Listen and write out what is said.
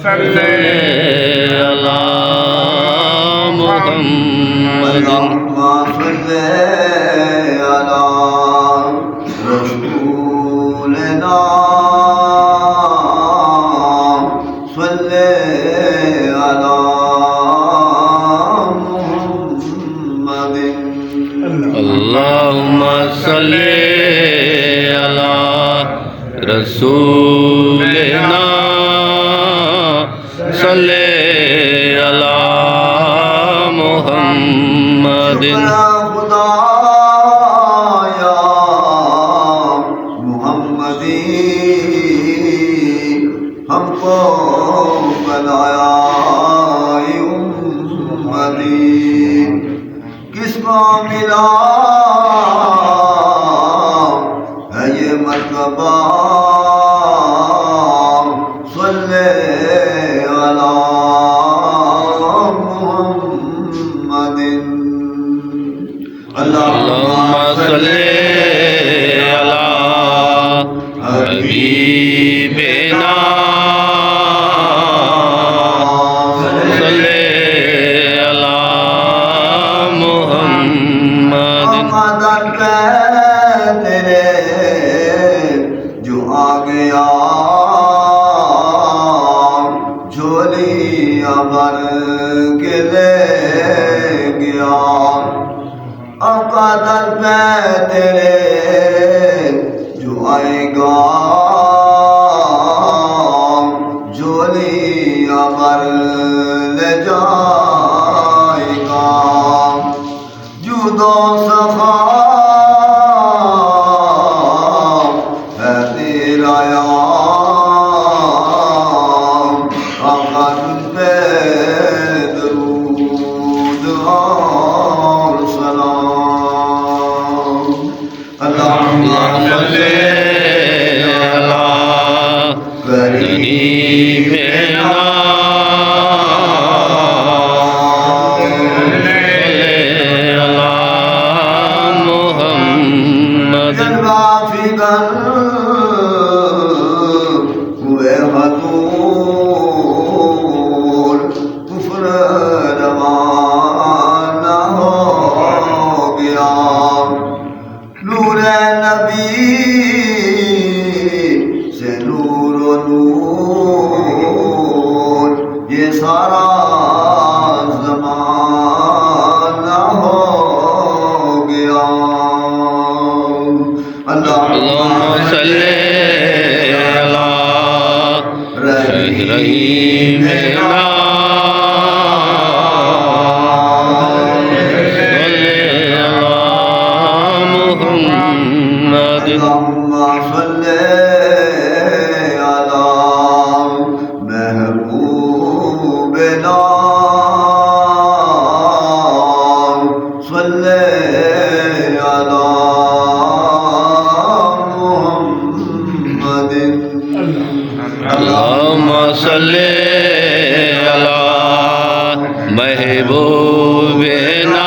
صل على محمد اللهم صل على رسولنا صل على محمد اللهم صل على رسولنا صل على محمد خدایا محمدی ہم کو بنایا امتی کس کو ملا ہے یہ مرتبہ صلی علی محمد اللهم صل على حبيبنا صل على محمد قدر پہ تیرے جو آ گیا جھولی بھر کے لے گیا قدر پہ تیرے جو آئے گا جھولی بھر لے جائے گا جود و سخا ہے تیرا یار آقا تجھ پہ درود اور سلام اللهم صل على قريبنا صل على محمد جلوہ فکر ہوئے حضور کفر روانہ ہو گیا نور نبی سے نور و نور یہ سارا زمانہ ہو گیا اللهم صل على رحيمنا صل على محمد اللهم صل على محبوبنا صل على محمد اللهم صل على محبوبنا